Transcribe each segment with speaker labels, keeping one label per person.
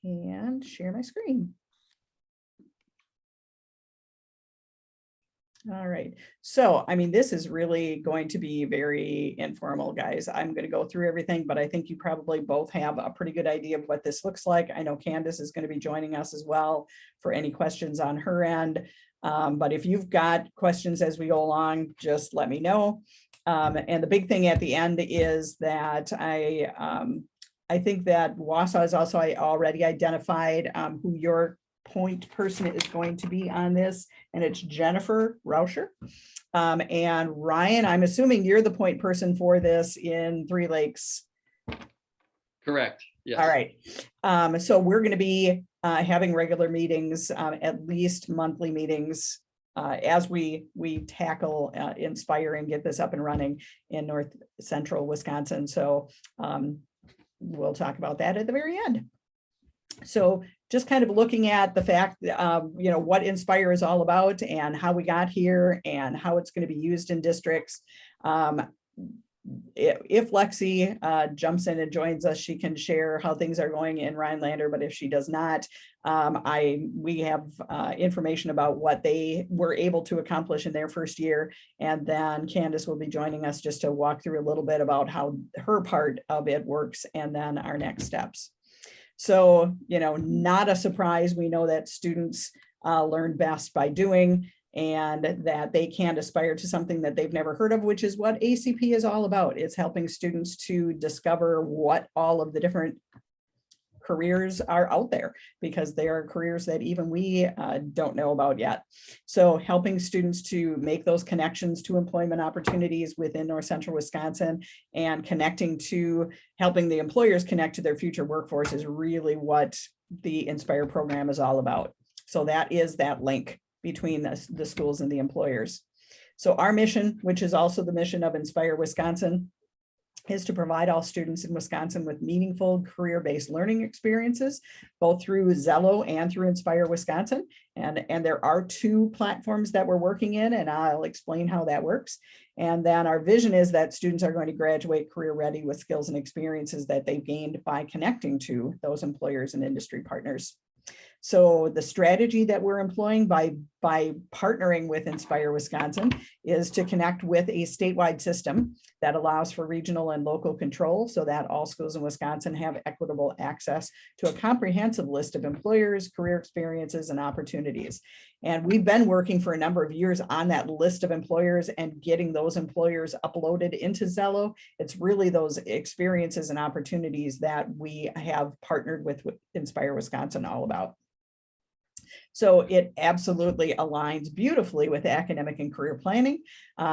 Speaker 1: and share my screen. All right. So, I mean, this is really going to be very informal, guys. I'm going to go through everything, but I think you probably both have a pretty good idea of what this looks like. I know Candace is going to be joining us as well for any questions on her end. But if you've got questions as we go along, just let me know. And the big thing at the end is that I think that Wausau is also already identified who your point person is going to be on this, and it's Jennifer Rauscher. And Ryan, I'm assuming you're the point person for this in Three Lakes.
Speaker 2: Correct. Yes.
Speaker 1: All right. So we're going to be having regular meetings, at least monthly meetings, as we tackle Inspire and get this up and running in North Central Wisconsin. So we'll talk about that at the very end. So just kind of looking at the fact, what Inspire is all about and how we got here and how it's going to be used in districts. If Lexi jumps in and joins us, she can share how things are going in Rhinelander, but if she does not, we have information about what they were able to accomplish in their first year. And then Candace will be joining us just to walk through a little bit about how her part of it works and then our next steps. So, not a surprise. We know that students learn best by doing, and that they can aspire to something that they've never heard of, which is what ACP is all about. It's helping students to discover what all of the different careers are out there, because there are careers that even we don't know about yet. So helping students to make those connections to employment opportunities within North Central Wisconsin and connecting to helping the employers connect to their future workforce is really what the Inspire program is all about. So that is that link between the schools and the employers. So our mission, which is also the mission of Inspire Wisconsin, is to provide all students in Wisconsin with meaningful career-based learning experiences, both through Xello and through Inspire Wisconsin. And there are two platforms that we're working in, and I'll explain how that works. And then our vision is that students are going to graduate career ready with skills and experiences that they've gained by connecting to those employers and industry partners. So the strategy that we're employing by partnering with Inspire Wisconsin is to connect with a statewide system that allows for regional and local control so that all schools in Wisconsin have equitable access to a comprehensive list of employers, career experiences, and opportunities. And we've been working for a number of years on that list of employers and getting those employers uploaded into Xello. It's really those experiences and opportunities that we have partnered with Inspire Wisconsin all about. So it absolutely aligns beautifully with academic and career planning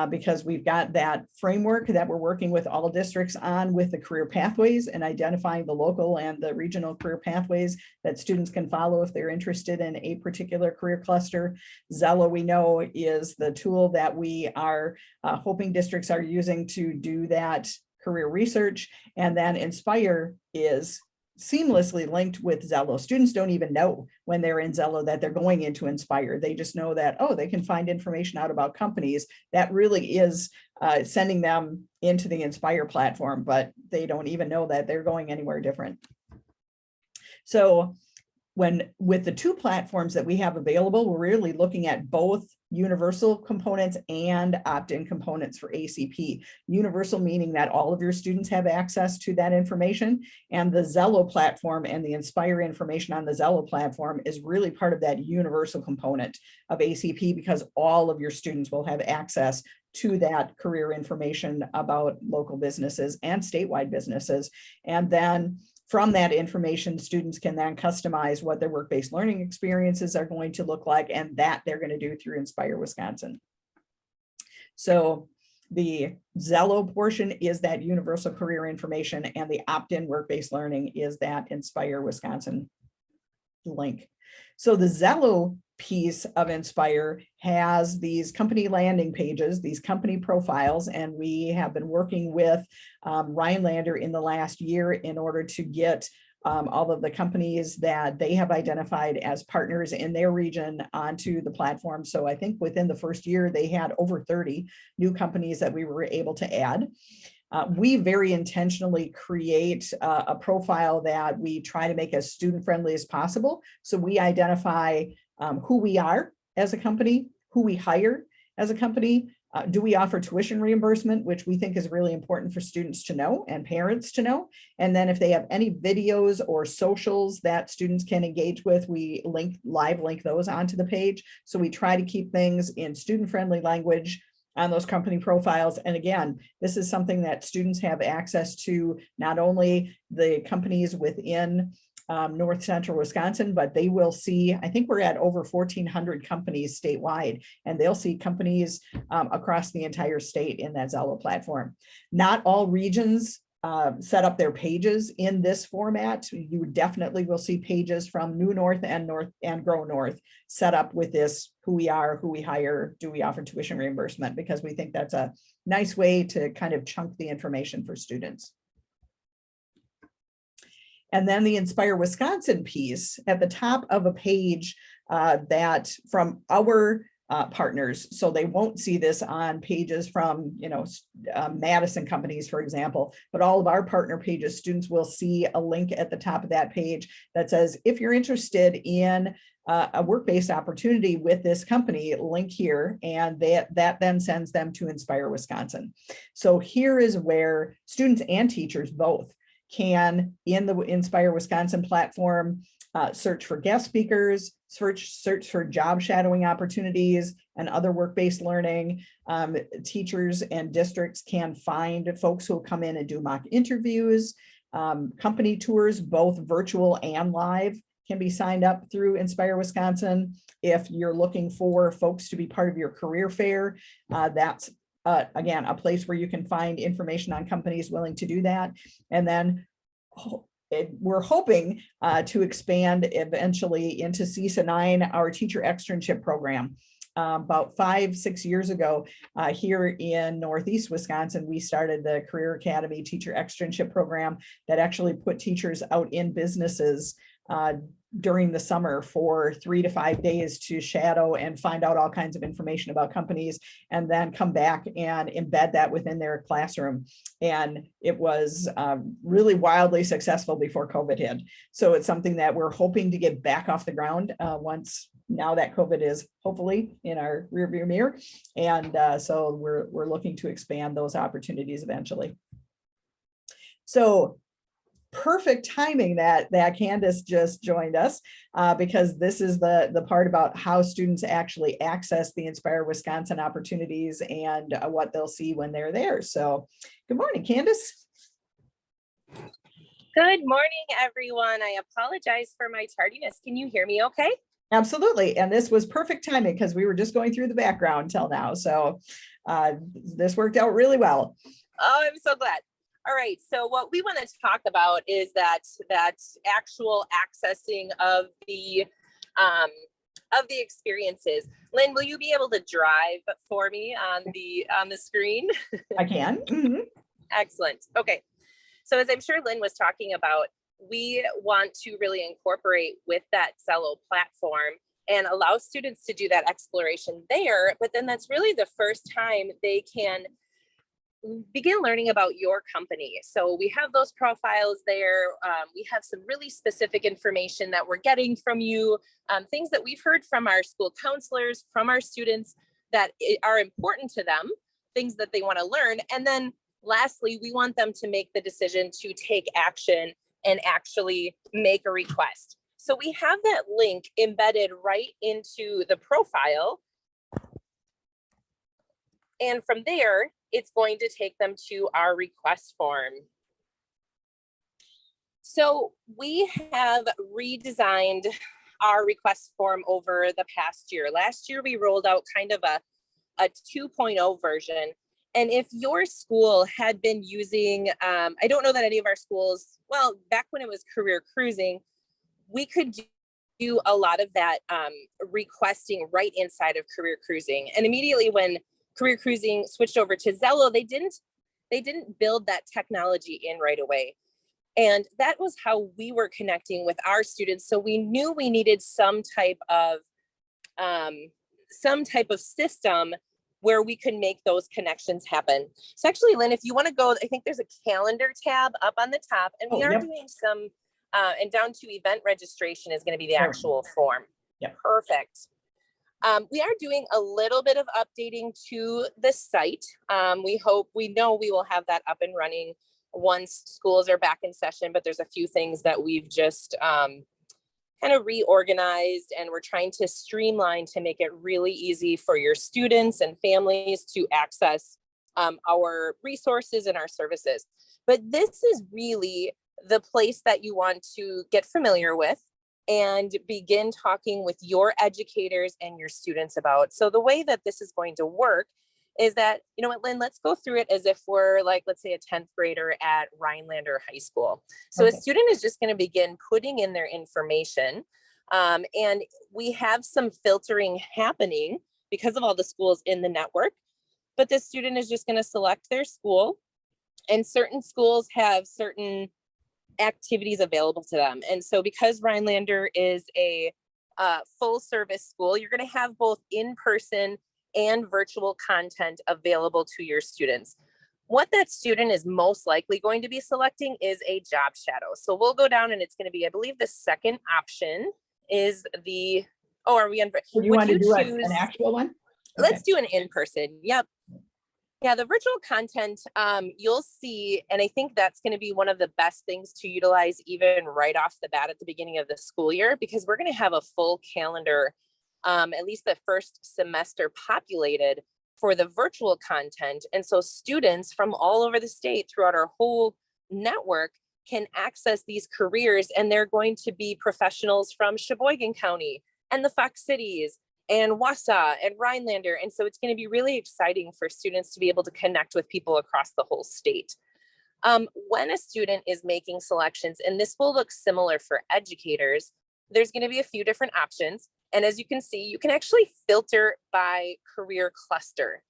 Speaker 1: because we've got that framework that we're working with all districts on with the career pathways and identifying the local and the regional career pathways that students can follow if they're interested in a particular career cluster. Xello, we know, is the tool that we are hoping districts are using to do that career research. And then Inspire is seamlessly linked with Xello. Students don't even know when they're in Xello that they're going into Inspire. They just know that, oh, they can find information out about companies. That really is sending them into the Inspire platform, but they don't even know that they're going anywhere different. So with the two platforms that we have available, we're really looking at both universal components and opt-in components for ACP. Universal meaning that all of your students have access to that information, and the Xello platform and the Inspire information on the Xello platform is really part of that universal component of ACP because all of your students will have access to that career information about local businesses and statewide businesses. And then from that information, students can then customize what their work-based learning experiences are going to look like, and that they're going to do through Inspire Wisconsin. So the Xello portion is that universal career information, and the opt-in work-based learning is that Inspire Wisconsin link. So the Xello piece of Inspire has these company landing pages, these company profiles, and we have been working with Rhinelander in the last year in order to get all of the companies that they have identified as partners in their region onto the platform. So I think within the first year, they had over 30 new companies that we were able to add. We very intentionally create a profile that we try to make as student-friendly as possible. So we identify who we are as a company, who we hire as a company. Do we offer tuition reimbursement, which we think is really important for students to know and parents to know. And then if they have any videos or socials that students can engage with, we live link those onto the page. So we try to keep things in student-friendly language on those company profiles. And again, this is something that students have access to, not only the companies within North Central Wisconsin, but they will see, I think we're at over 1,400 companies statewide, and they'll see companies across the entire state in that Zello platform. Not all regions set up their pages in this format. You definitely will see pages from New North and Grow North set up with this: who we are, who we hire, do we offer tuition reimbursement, because we think that's a nice way to kind of chunk the information for students. And then the Inspire Wisconsin piece at the top of a page that from our partners. So they won't see this on pages from, Madison companies, for example, but all of our partner pages, students will see a link at the top of that page that says, if you're interested in a work-based opportunity with this company, link here, and that then sends them to Inspire Wisconsin. So here is where students and teachers both can, in the Inspire Wisconsin platform, search for guest speakers, search for job shadowing opportunities and other work-based learning. Teachers and districts can find folks who will come in and do mock interviews. Company tours, both virtual and live, can be signed up through Inspire Wisconsin. If you're looking for folks to be part of your career fair, that's again, a place where you can find information on companies willing to do that. And then we're hoping to expand eventually into CESA 9, our teacher externship program. About 5-6 years ago, here in Northeast Wisconsin, we started the Career Academy Teacher Externship Program that actually put teachers out in businesses during the summer for 3 to 5 days to shadow and find out all kinds of information about companies, and then come back and embed that within their classroom. And it was really wildly successful before COVID hit. So it's something that we're hoping to get back off the ground once, now that COVID is hopefully in our rearview mirror. And so we're looking to expand those opportunities eventually. So perfect timing that Candace just joined us, because this is the part about how students actually access the Inspire Wisconsin opportunities and what they'll see when they're there. So good morning, Candace.
Speaker 3: Good morning, everyone. I apologize for my tardiness. Can you hear me okay?
Speaker 1: Absolutely. And this was perfect timing because we were just going through the background till now. So this worked out really well.
Speaker 3: Oh, I'm so glad. All right. So what we want to talk about is that actual accessing of the experiences. Lynn, will you be able to drive for me on the screen?
Speaker 1: I can. Mm-hmm.
Speaker 3: Excellent. Okay. So as I'm sure Lynn was talking about, we want to really incorporate with that Zello platform and allow students to do that exploration there. But then that's really the first time they can begin learning about your company. So we have those profiles there. We have some really specific information that we're getting from you, things that we've heard from our school counselors, from our students that are important to them, things that they want to learn. And then lastly, we want them to make the decision to take action and actually make a request. So we have that link embedded right into the profile. And from there, it's going to take them to our request form. So we have redesigned our request form over the past year. Last year, we rolled out kind of a 2.0 version. And if your school had been using, I don't know that any of our schools, well, back when it was Career Cruising, we could do a lot of that requesting right inside of Career Cruising. And immediately when Career Cruising switched over to Zello, they didn't build that technology in right away. And that was how we were connecting with our students. So we knew we needed some type of system where we can make those connections happen. So actually, Lynn, if you want to go, I think there's a calendar tab up on the top, and we
Speaker 1: Oh,
Speaker 3: are
Speaker 1: yep.
Speaker 3: doing some, and down to event registration is going to be the
Speaker 1: Sure.
Speaker 3: actual form.
Speaker 1: Yep.
Speaker 3: Perfect. We are doing a little bit of updating to the site. We know we will have that up and running once schools are back in session, but there's a few things that we've just kind of reorganized, and we're trying to streamline to make it really easy for your students and families to access our resources and our services. But this is really the place that you want to get familiar with and begin talking with your educators and your students about. So the way that this is going to work is that, you know what, Lynn, let's go through it as if we're like, let's say a 10th grader at Rhinelander High School. So
Speaker 1: Okay.
Speaker 3: a student is just going to begin putting in their information. And we have some filtering happening because of all the schools in the network, but the student is just going to select their school, and certain schools have certain activities available to them. And so because Rhinelander is a full service school, you're going to have both in-person and virtual content available to your students. What that student is most likely going to be selecting is a job shadow. So we'll go down, and it's going to be, I believe the second option is the, oh, are we on?
Speaker 1: So you want to do an actual one?
Speaker 3: Let's do an in-person. Yep. Yeah, the virtual content, you'll see, and I think that's going to be one of the best things to utilize even right off the bat at the beginning of the school year, because we're going to have a full calendar, at least the first semester, populated for the virtual content. And so students from all over the state throughout our whole network can access these careers, and they're going to be professionals from Sheboygan County and the Fox Cities and Wausau and Rhinelander. And so it's going to be really exciting for students to be able to connect with people across the whole state. When a student is making selections, and this will look similar for educators, there's going to be a few different options. And as you can see, you can actually filter by career cluster.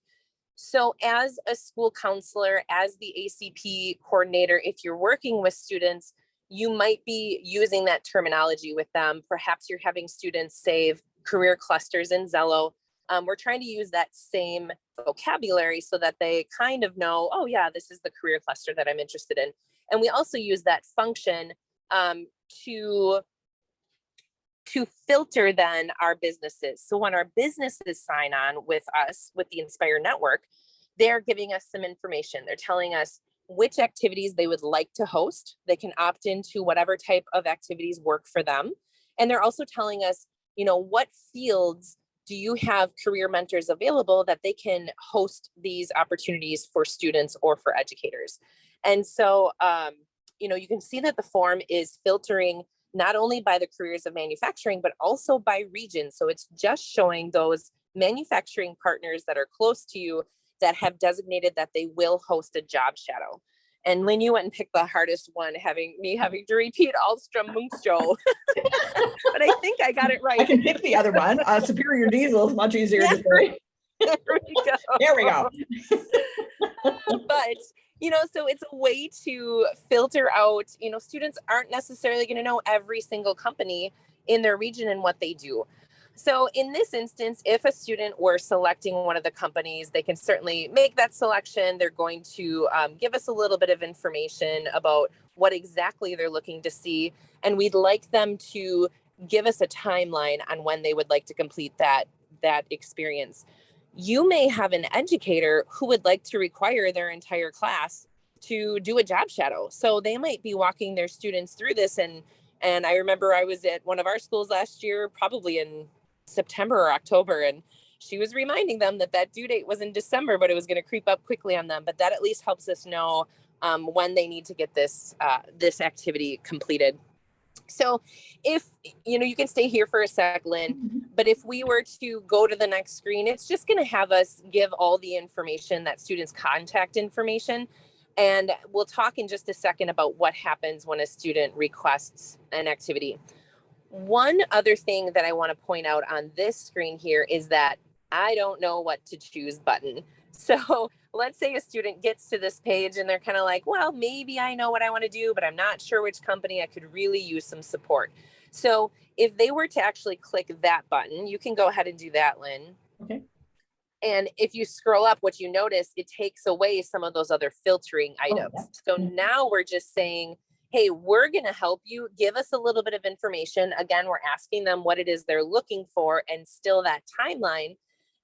Speaker 3: So as a school counselor, as the ACP coordinator, if you're working with students, you might be using that terminology with them. Perhaps you're having students save career clusters in Zello. We're trying to use that same vocabulary so that they kind of know, oh yeah, this is the career cluster that I'm interested in. And we also use that function to filter then our businesses. So when our businesses sign on with us, with the Inspire Network, they're giving us some information. They're telling us which activities they would like to host. They can opt into whatever type of activities work for them. And they're also telling us, you know, what fields do you have career mentors available that they can host these opportunities for students or for educators. And so, you know, you can see that the form is filtering not only by the careers of manufacturing, but also by region. So it's just showing those manufacturing partners that are close to you that have designated that they will host a job shadow. And Lynn, you went and picked the hardest one, having to repeat Alstrom Munksjö. But I think I got it right.
Speaker 1: I can pick the other one. Superior Diesel is much easier to say.
Speaker 3: There we go.
Speaker 1: There we go.
Speaker 3: But, you know, so it's a way to filter out, you know, students aren't necessarily going to know every single company in their region and what they do. So in this instance, if a student were selecting one of the companies, they can certainly make that selection. They're going to give us a little bit of information about what exactly they're looking to see. And we'd like them to give us a timeline on when they would like to complete that experience. You may have an educator who would like to require their entire class to do a job shadow. So they might be walking their students through this. And I remember I was at one of our schools last year, probably in September or October, and she was reminding them that due date was in December, but it was going to creep up quickly on them. But that at least helps us know when they need to get this activity completed. So if, you know, you can stay here for a sec, Lynn, but if we were to go to the next screen, it's just going to have us give all the information, that student's contact information. And we'll talk in just a second about what happens when a student requests an activity. One other thing that I want to point out on this screen here is that I don't know what to choose button. So let's say a student gets to this page and they're kind of like, well, maybe I know what I want to do, but I'm not sure which company. I could really use some support. So if they were to actually click that button, you can go ahead and do that, Lynn.
Speaker 1: Okay.
Speaker 3: And if you scroll up, what you notice, it takes away some of those other filtering
Speaker 1: Oh,
Speaker 3: items.
Speaker 1: yeah.
Speaker 3: So
Speaker 1: Mhm.
Speaker 3: now we're just saying, hey, we're going to help you. Give us a little bit of information. Again, we're asking them what it is they're looking for and still that timeline.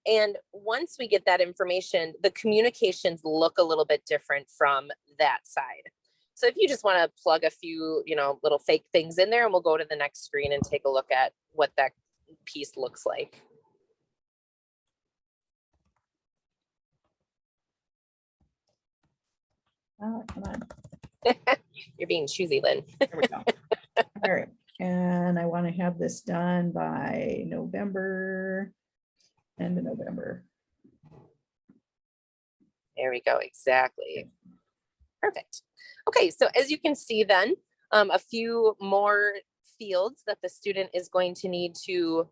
Speaker 3: And once we get that information, the communications look a little bit different from that side. So if you just want to plug a few, little fake things in there, and we'll go to the next screen and take a look at what that piece looks like.
Speaker 1: Oh, come on.
Speaker 3: You're being choosy, Lynn.
Speaker 1: There we go. All right. And I want to have this done by November, end of November.
Speaker 3: There we go. Exactly. Perfect. Okay. So as you can see then, a few more fields that the student is going to need to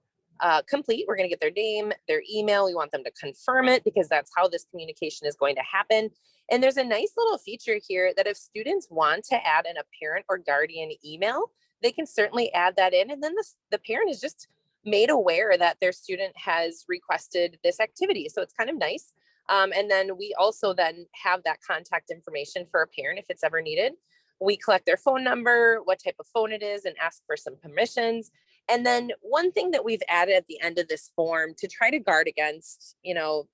Speaker 3: complete. We're going to get their name, their email. We want them to confirm it because that's how this communication is going to happen. And there's a nice little feature here that if students want to add in a parent or guardian email, they can certainly add that in. And then the parent is just made aware that their student has requested this activity. So it's kind of nice. And then we also then have that contact information for a parent if it's ever needed. We collect their phone number, what type of phone it is, and ask for some permissions. And then one thing that we've added at the end of this form to try to guard against,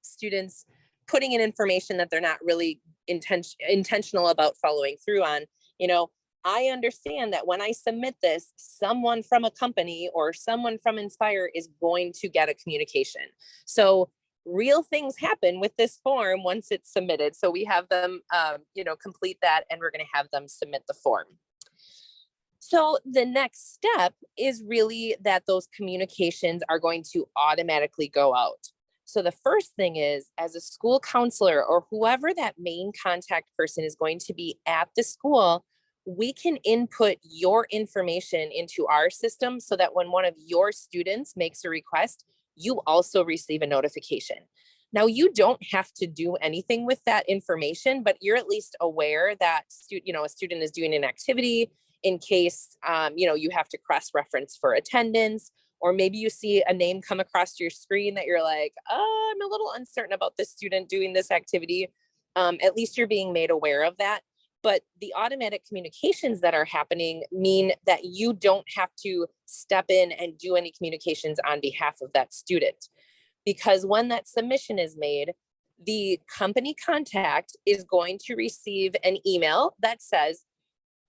Speaker 3: students putting in information that they're not really intentional about following through on, I understand that when I submit this, someone from a company or someone from Inspire is going to get a communication. So real things happen with this form once it's submitted. So we have them, complete that, and we're going to have them submit the form. So the next step is really that those communications are going to automatically go out. So the first thing is, as a school counselor or whoever that main contact person is going to be at the school, we can input your information into our system so that when one of your students makes a request, you also receive a notification. Now, you don't have to do anything with that information, but you're at least aware that a student is doing an activity in case you have to cross-reference for attendance, or maybe you see a name come across your screen that you're like, oh, I'm a little uncertain about this student doing this activity. At least you're being made aware of that. But the automatic communications that are happening mean that you don't have to step in and do any communications on behalf of that student. Because when that submission is made, the company contact is going to receive an email that says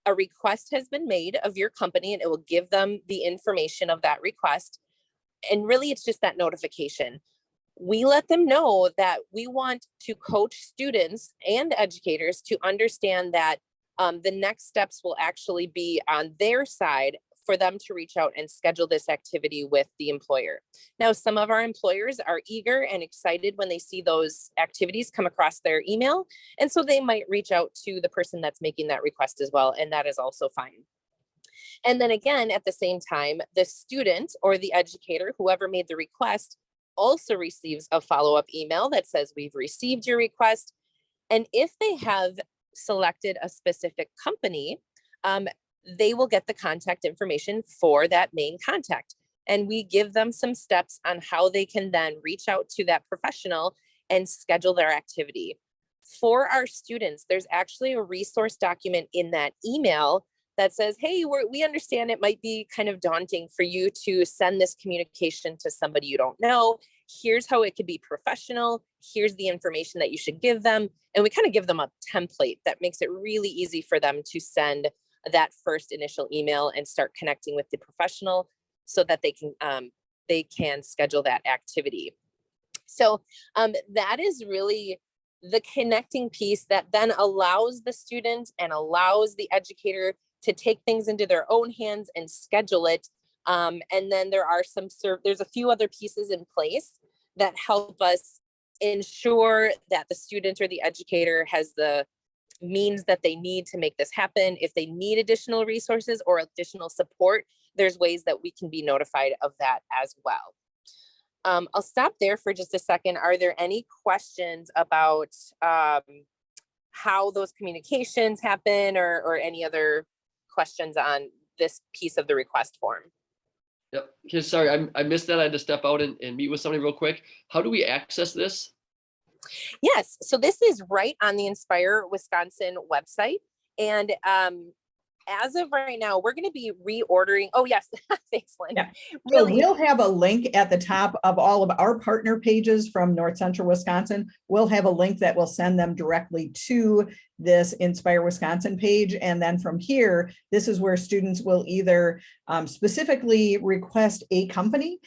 Speaker 3: a request has been made of your company, and it will give them the information of that request. And really, it's just that notification. We let them know that we want to coach students and educators to understand that the next steps will actually be on their side for them to reach out and schedule this activity with the employer. Now, some of our employers are eager and excited when they see those activities come across their email. And so they might reach out to the person that's making that request as well. And that is also fine. And then again, at the same time, the student or the educator, whoever made the request, also receives a follow-up email that says, we've received your request. And if they have selected a specific company, they will get the contact information for that main contact. And we give them some steps on how they can then reach out to that professional and schedule their activity. For our students, there's actually a resource document in that email that says, hey, we understand it might be kind of daunting for you to send this communication to somebody you don't know. Here's how it could be professional. Here's the information that you should give them. And we kind of give them a template that makes it really easy for them to send that first initial email and start connecting with the professional so that they can schedule that activity. So that is really the connecting piece that then allows the student and allows the educator to take things into their own hands and schedule it. And then there's a few other pieces in place that help us ensure that the student or the educator has the means that they need to make this happen. If they need additional resources or additional support, there's ways that we can be notified of that as well. I'll stop there for just a second. Are there any questions about how those communications happen or any other questions on this piece of the request form?
Speaker 2: Yep. Okay, sorry, I missed that. I had to step out and meet with somebody real quick. How do we access this?
Speaker 3: Yes, so this is right on the Inspire Wisconsin website. And as of right now, we're going to be reordering. Oh, yes. Thanks, Lynn.
Speaker 1: Yeah. So
Speaker 3: Really,
Speaker 1: we'll have a link at the top of all of our partner pages from North Central Wisconsin. We'll have a link that will send them directly to this Inspire Wisconsin page. And then from here, this is where students will either specifically request a company,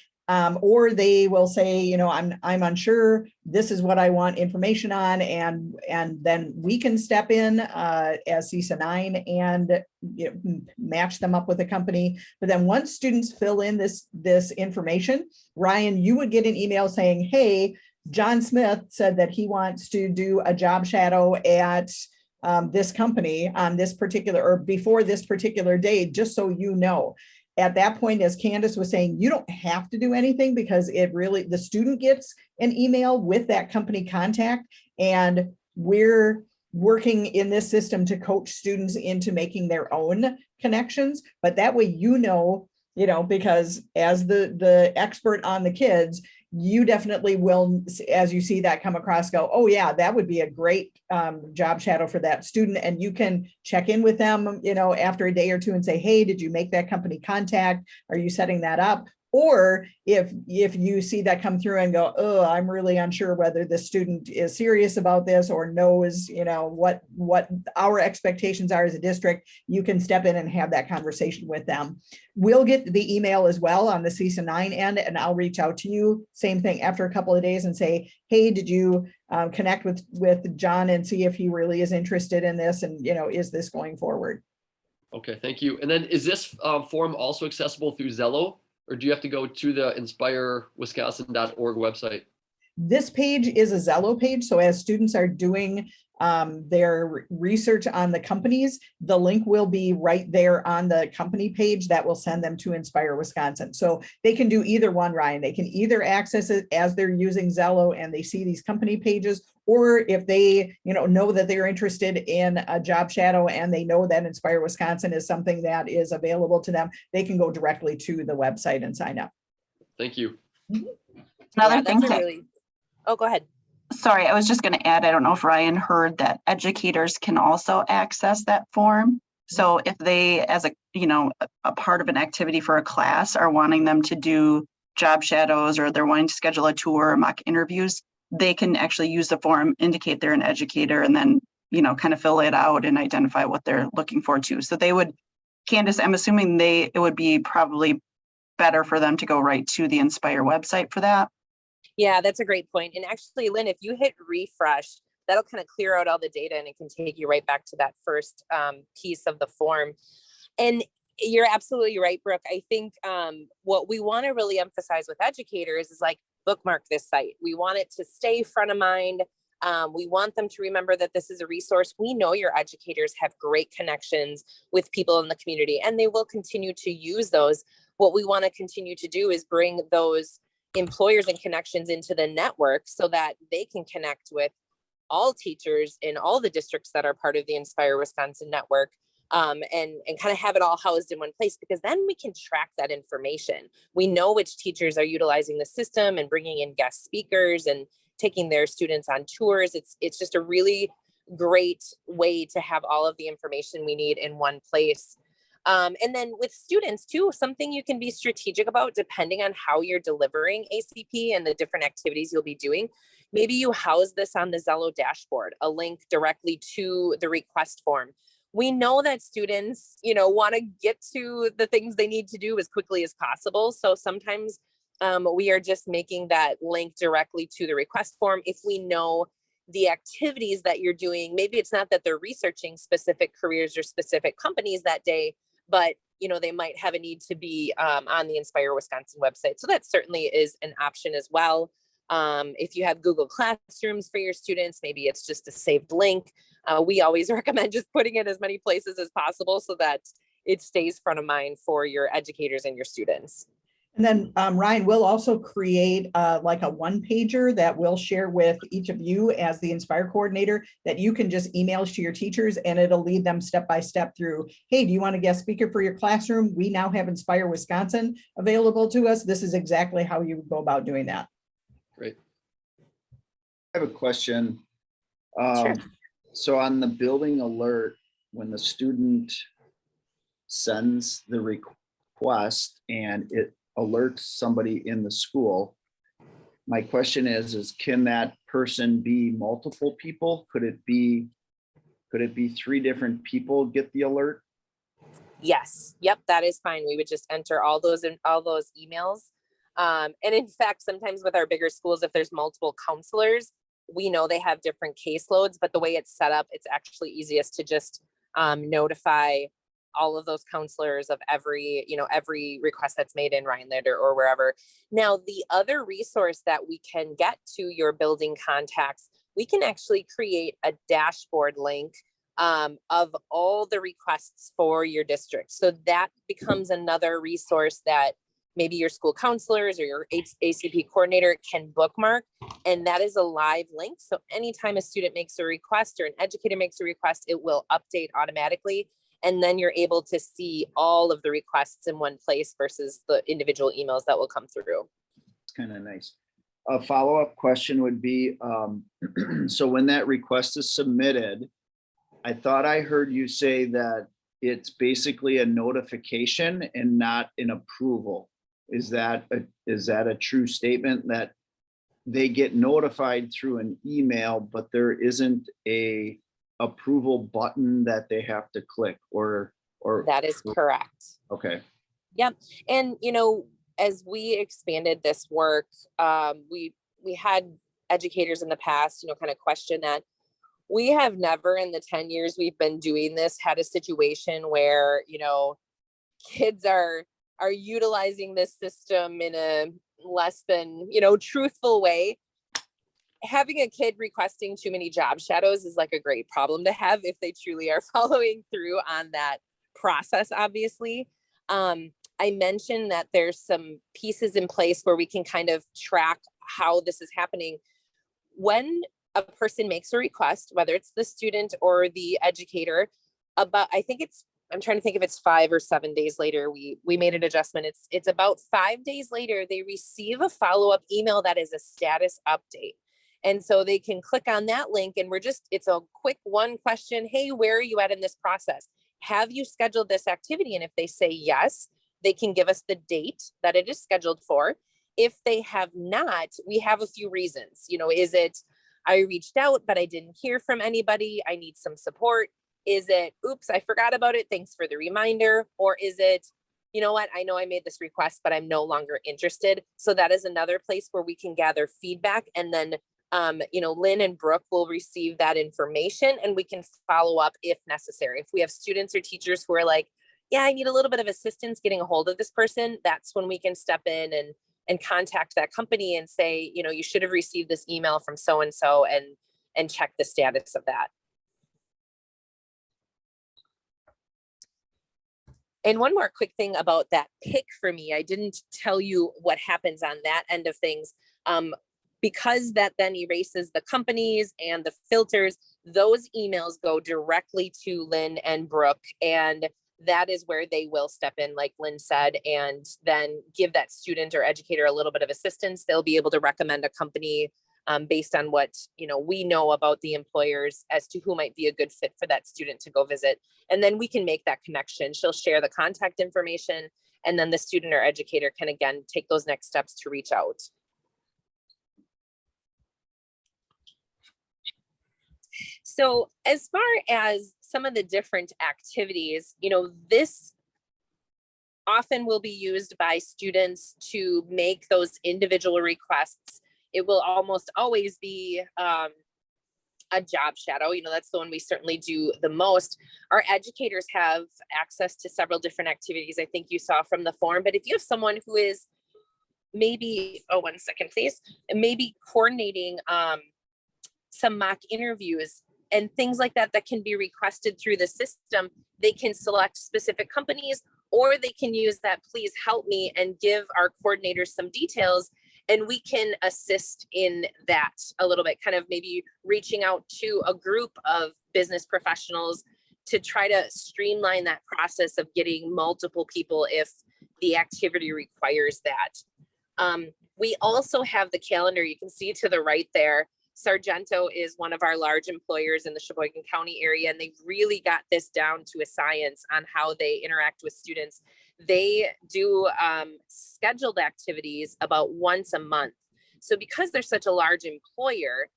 Speaker 1: or they will say, you know, I'm unsure, this is what I want information on, and then we can step in as CESA 9 and match them up with a company. But then once students fill in this information, Ryan, you would get an email saying, hey, John Smith said that he wants to do a job shadow at this company on this particular, or before this particular date, just so you know. At that point, as Candace was saying, you don't have to do anything, because it really, the student gets an email with that company contact, and we're working in this system to coach students into making their own connections. But that way, you know, because as the expert on the kids, you definitely will, as you see that come across, go, oh yeah, that would be a great job shadow for that student. And you can check in with them, after a day or two and say, hey, did you make that company contact? Are you setting that up? Or if you see that come through and go, oh, I'm really unsure whether the student is serious about this or knows, what our expectations are as a district, you can step in and have that conversation with them. We'll get the email as well on the CESA 9 end, and I'll reach out to you, same thing, after a couple of days and say, hey, did you connect with John and see if he really is interested in this, and, is this going forward?
Speaker 2: Okay, thank you. And then is this form also accessible through Zello? Or do you have to go to the inspirewisconsin.org website?
Speaker 1: This page is a Zello page. So as students are doing their research on the companies, the link will be right there on the company page that will send them to Inspire Wisconsin. So they can do either one, Ryan. They can either access it as they're using Zello and they see these company pages, or if they know that they're interested in a job shadow and they know that Inspire Wisconsin is something that is available to them, they can go directly to the website and sign up.
Speaker 2: Thank you.
Speaker 4: Another thing
Speaker 3: Oh, go ahead.
Speaker 4: Sorry, I was just going to add, I don't know if Ryan heard that educators can also access that form. So if they, as a part of an activity for a class, are wanting them to do job shadows, or they're wanting to schedule a tour or mock interviews, they can actually use the form, indicate they're an educator, and then, kind of fill it out and identify what they're looking for too. So they would, Candace, I'm assuming it would be probably better for them to go right to the Inspire website for that.
Speaker 3: Yeah, that's a great point. And actually, Lynn, if you hit refresh, that'll kind of clear out all the data and it can take you right back to that first piece of the form. And you're absolutely right, Brooke. I think what we want to really emphasize with educators is like, bookmark this site. We want it to stay front of mind. We want them to remember that this is a resource. We know your educators have great connections with people in the community, and they will continue to use those. What we want to continue to do is bring those employers and connections into the network so that they can connect with all teachers in all the districts that are part of the Inspire Wisconsin network, and kind of have it all housed in one place, because then we can track that information. We know which teachers are utilizing the system and bringing in guest speakers and taking their students on tours. It's just a really great way to have all of the information we need in one place. And then with students too, something you can be strategic about, depending on how you're delivering ACP and the different activities you'll be doing. Maybe you house this on the Zello dashboard, a link directly to the request form. We know that students, want to get to the things they need to do as quickly as possible. So sometimes we are just making that link directly to the request form. If we know the activities that you're doing, maybe it's not that they're researching specific careers or specific companies that day, but they might have a need to be on the Inspire Wisconsin website. So that certainly is an option as well. If you have Google Classrooms for your students, maybe it's just a saved link. We always recommend just putting it as many places as possible so that it stays front of mind for your educators and your students.
Speaker 1: And then Ryan will also create like a one-pager that we'll share with each of you as the Inspire coordinator, that you can just email to your teachers, and it'll lead them step-by-step through, hey, do you want a guest speaker for your classroom? We now have Inspire Wisconsin available to us. This is exactly how you would go about doing that.
Speaker 2: Great.
Speaker 5: I have a question.
Speaker 3: Sure.
Speaker 5: So on the building alert, when the student sends the request and it alerts somebody in the school, my question is can that person be multiple people? Could it be 3 different people get the alert?
Speaker 3: Yes. Yep. That is fine. We would just enter all those emails. And in fact, sometimes with our bigger schools, if there's multiple counselors, we know they have different caseloads, but the way it's set up, it's actually easiest to just notify all of those counselors of every request that's made in Rhinelander or wherever. Now, the other resource that we can get to your building contacts, we can actually create a dashboard link of all the requests for your district. So that becomes another resource that maybe your school counselors or your ACP coordinator can bookmark. And that is a live link. So anytime a student makes a request or an educator makes a request, it will update automatically. And then you're able to see all of the requests in one place versus the individual emails that will come through.
Speaker 5: It's kind of nice. A follow-up question would be, so when that request is submitted, I thought I heard you say that it's basically a notification and not an approval. Is that a true statement, that they get notified through an email, but there isn't a approval button that they have to click or
Speaker 3: That is correct.
Speaker 5: Okay.
Speaker 3: Yep. And, as we expanded this work, we had educators in the past, kind of question that. We have never in the 10 years we've been doing this had a situation where, kids are utilizing this system in a less than, truthful way. Having a kid requesting too many job shadows is like a great problem to have if they truly are following through on that process, obviously. I mentioned that there's some pieces in place where we can kind of track how this is happening. When a person makes a request, whether it's the student or the educator, I'm trying to think if it's 5 or 7 days later, we made an adjustment. It's about 5 days later, they receive a follow-up email that is a status update. And so they can click on that link and it's a quick one question. Hey, where are you at in this process? Have you scheduled this activity? And if they say yes, they can give us the date that it is scheduled for. If they have not, we have a few reasons. Is it, I reached out, but I didn't hear from anybody. I need some support. Is it, oops, I forgot about it. Thanks for the reminder. Or is it, you know what, I know I made this request, but I'm no longer interested. So that is another place where we can gather feedback. And then, Lynn and Brooke will receive that information and we can follow up if necessary. If we have students or teachers who are like, yeah, I need a little bit of assistance getting a hold of this person, that's when we can step in and contact that company and say, you should have received this email from so-and-so and check the status of that. And one more quick thing about that pick for me, I didn't tell you what happens on that end of things. Because that then erases the companies and the filters, those emails go directly to Lynn and Brooke, and that is where they will step in, like Lynn said, and then give that student or educator a little bit of assistance. They'll be able to recommend a company based on what we know about the employers as to who might be a good fit for that student to go visit. And then we can make that connection. She'll share the contact information, and then the student or educator can again take those next steps to reach out. So as far as some of the different activities, this often will be used by students to make those individual requests. It will almost always be a job shadow. That's the one we certainly do the most. Our educators have access to several different activities. I think you saw from the form, but if you have someone who is maybe, one second, please, maybe coordinating some mock interviews and things like that can be requested through the system, they can select specific companies, or they can use that please help me and give our coordinators some details, and we can assist in that a little bit, kind of maybe reaching out to a group of business professionals to try to streamline that process of getting multiple people if the activity requires that. We also have the calendar, you can see to the right there. Sargento is one of our large employers in the Sheboygan County area, and they've really got this down to a science on how they interact with students. They do scheduled activities about once a month. So because they're such a large employer,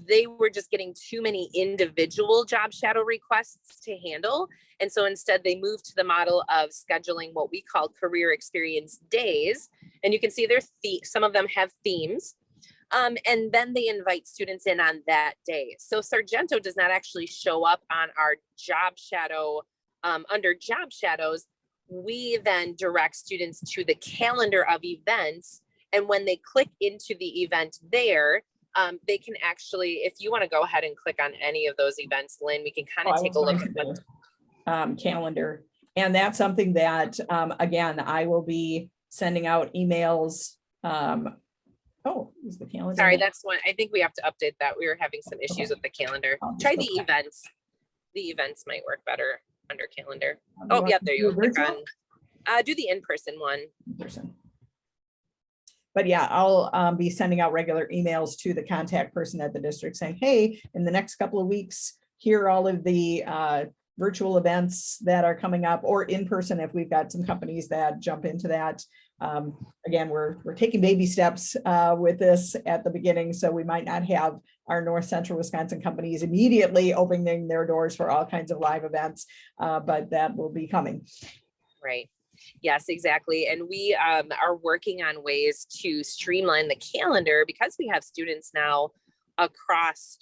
Speaker 3: they were just getting too many individual job shadow requests to handle. And so instead they moved to the model of scheduling what we call career experience days. And you can see some of them have themes. And then they invite students in on that day. So Sargento does not actually show up on our job shadow, under job shadows. We then direct students to the calendar of events. And when they click into the event there, they can actually, if you want to go ahead and click on any of those events, Lynn, we can kind of take a look at
Speaker 1: the calendar. And that's something that, again, I will be sending out emails. Oh, is the calendar?
Speaker 3: Sorry, that's one. I think we have to update that. We were having some issues with the calendar. Try the events. The events might work better under calendar. Oh, yeah, there you go. Click on, do the in-person one.
Speaker 1: In-person. But yeah, I'll be sending out regular emails to the contact person at the district saying, hey, in the next couple of weeks, here are all of the virtual events that are coming up, or in person if we've got some companies that jump into that. Again, we're taking baby steps with this at the beginning, so we might not have our North Central Wisconsin companies immediately opening their doors for all kinds of live events, but that will be coming.
Speaker 3: Right. Yes, exactly. And we are working on ways to streamline the calendar because we have students now across,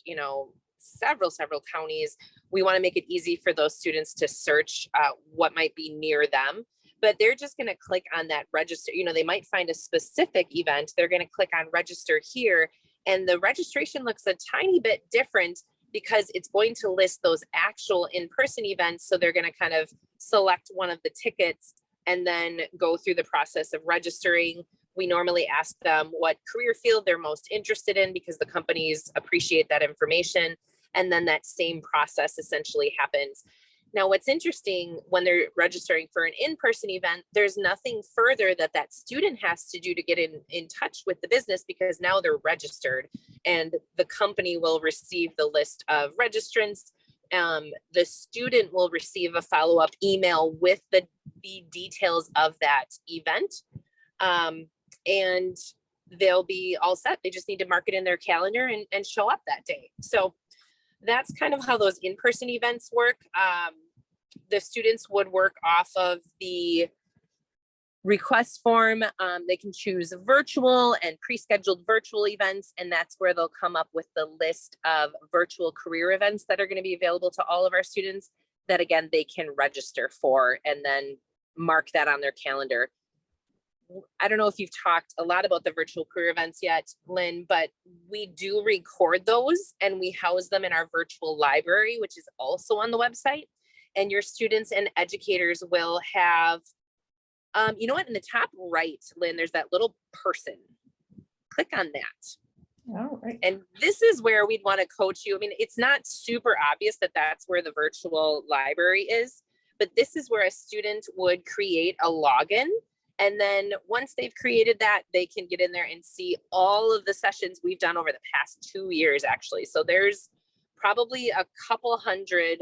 Speaker 3: several counties. We want to make it easy for those students to search what might be near them, but they're just going to click on that register. They might find a specific event. They're going to click on register here, and the registration looks a tiny bit different because it's going to list those actual in-person events. So they're going to kind of select one of the tickets and then go through the process of registering. We normally ask them what career field they're most interested in because the companies appreciate that information. And then that same process essentially happens. Now, what's interesting when they're registering for an in-person event, there's nothing further that student has to do to get in touch with the business because now they're registered and the company will receive the list of registrants. The student will receive a follow-up email with the details of that event, and they'll be all set. They just need to mark it in their calendar and show up that day. So that's kind of how those in-person events work. The students would work off of the request form. They can choose virtual and pre-scheduled virtual events, and that's where they'll come up with the list of virtual career events that are going to be available to all of our students that, again, they can register for and then mark that on their calendar. I don't know if you've talked a lot about the virtual career events yet, Lynn, but we do record those and we house them in our virtual library, which is also on the website. And your students and educators will have, you know what, in the top right, Lynn, there's that little person. Click on that.
Speaker 1: All right.
Speaker 3: And this is where we'd want to coach you. I mean, it's not super obvious that that's where the virtual library is, but this is where a student would create a login. And then once they've created that, they can get in there and see all of the sessions we've done over the past 2 years, actually. So there's probably a couple hundred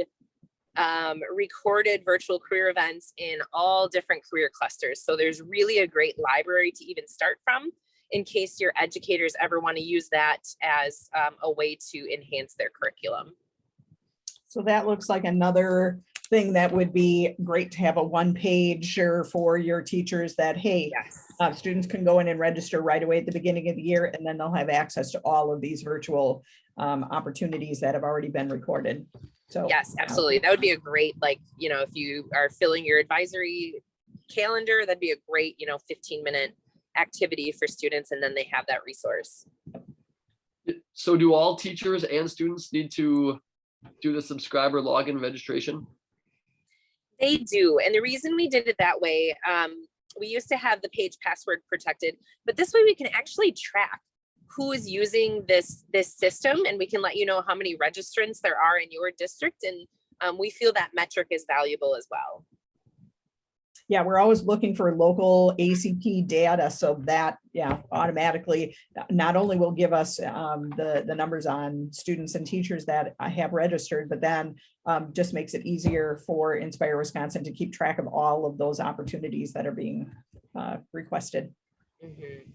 Speaker 3: recorded virtual career events in all different career clusters. So there's really a great library to even start from in case your educators ever want to use that as a way to enhance their curriculum.
Speaker 1: So that looks like another thing that would be great to have a one-pager for your teachers that, hey,
Speaker 3: yes,
Speaker 1: students can go in and register right away at the beginning of the year, and then they'll have access to all of these virtual opportunities that have already been recorded. So
Speaker 3: yes, absolutely. That would be a great, like, you know, if you are filling your advisory calendar, that'd be a great, 15-minute activity for students, and then they have that resource.
Speaker 2: So do all teachers and students need to do the subscriber login registration?
Speaker 3: They do. And the reason we did it that way, we used to have the page password protected, but this way we can actually track who is using this system, and we can let you know how many registrants there are in your district. And we feel that metric is valuable as well.
Speaker 1: Yeah, we're always looking for local ACT data, so that, yeah, automatically not only will give us the numbers on students and teachers that I have registered, but then just makes it easier for Inspire Wisconsin to keep track of all of those opportunities that are being requested.
Speaker 3: Mhm.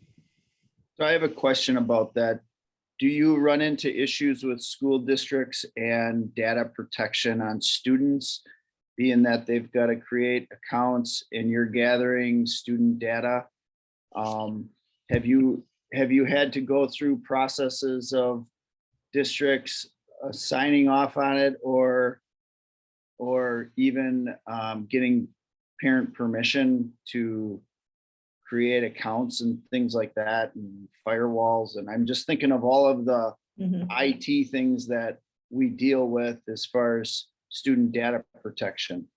Speaker 5: So I have a question about that. Do you run into issues with school districts and data protection on students, being that they've got to create accounts and you're gathering student data? Have you had to go through processes of districts signing off on it, or even getting parent permission to create accounts and things like that, and firewalls? And I'm just thinking of all of the
Speaker 1: Mhm.
Speaker 5: IT things that we deal with as far as student data protection.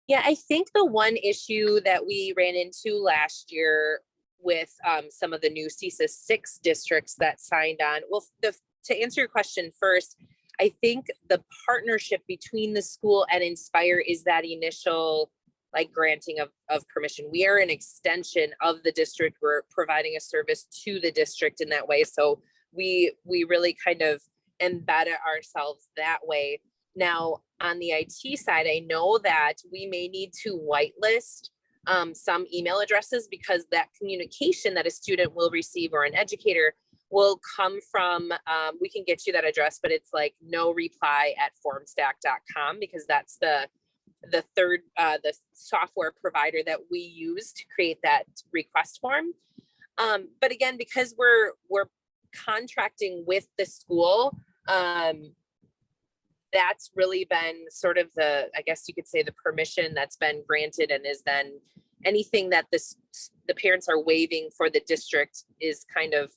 Speaker 3: Yeah, I think the one issue that we ran into last year with some of the new CSIS 6 districts that signed on, well, to answer your question first, I think the partnership between the school and Inspire is that initial like granting of permission. We are an extension of the district. We're providing a service to the district in that way. So we really kind of embed ourselves that way. Now, on the IT side, I know that we may need to whitelist some email addresses, because that communication that a student will receive or an educator will come from, we can get you that address, but it's like no reply at formstack.com, because that's the third, the software provider that we use to create that request form. But again, because we're contracting with the school, that's really been sort of the, I guess you could say, the permission that's been granted, and is then anything that the parents are waiving for the district is kind of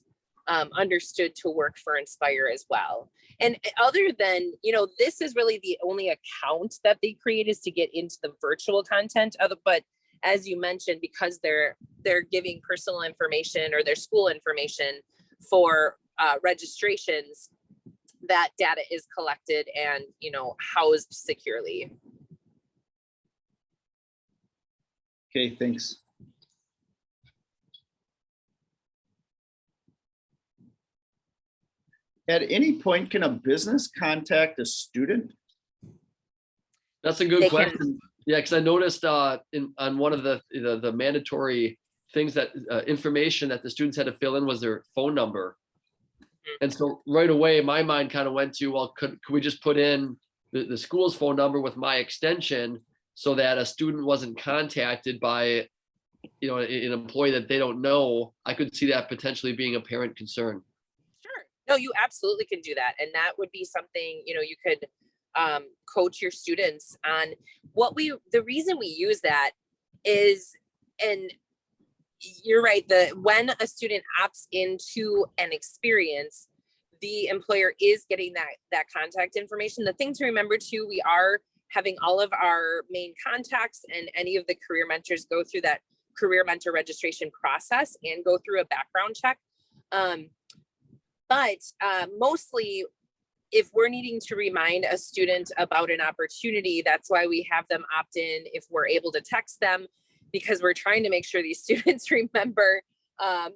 Speaker 3: understood to work for Inspire as well. And other than, this is really the only account that they create is to get into the virtual content of but as you mentioned, because they're giving personal information or their school information for registrations, that data is collected and, housed securely.
Speaker 5: Okay, thanks. At any point, can a business contact a student?
Speaker 2: That's a good
Speaker 3: They can.
Speaker 2: question. Yeah, because I noticed on one of the mandatory things that information that the students had to fill in was their phone number. And so right away, my mind kind of went to, well, could we just put in the school's phone number with my extension, so that a student wasn't contacted by, an employee that they don't know? I could see that potentially being a parent concern.
Speaker 3: Sure. No, you absolutely can do that. And that would be something, you could coach your students on. The reason we use that is, and you're right, when a student opts into an experience, the employer is getting that contact information. The thing to remember too, we are having all of our main contacts and any of the career mentors go through that career mentor registration process and go through a background check. But mostly, if we're needing to remind a student about an opportunity, that's why we have them opt in if we're able to text them, because we're trying to make sure these students remember